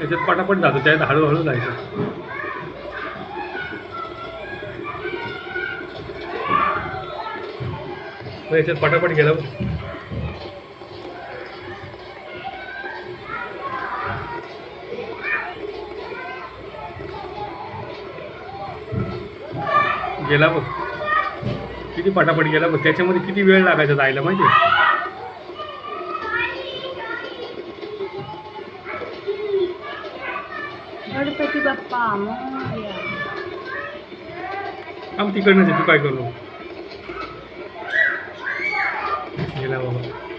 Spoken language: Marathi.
याच्यात पटापट जातो, त्याच्यात हळूहळू जायचं. याच्यात पटापट गेला बघ. गेला बघ, किती पटापट गेला बघ. त्याच्यामध्ये किती वेळ लागायचा जायला माहिती आहे. गणपती बाप्पा मोरया. तिकडनंच आहे, तू काय करू. गेला बाबा.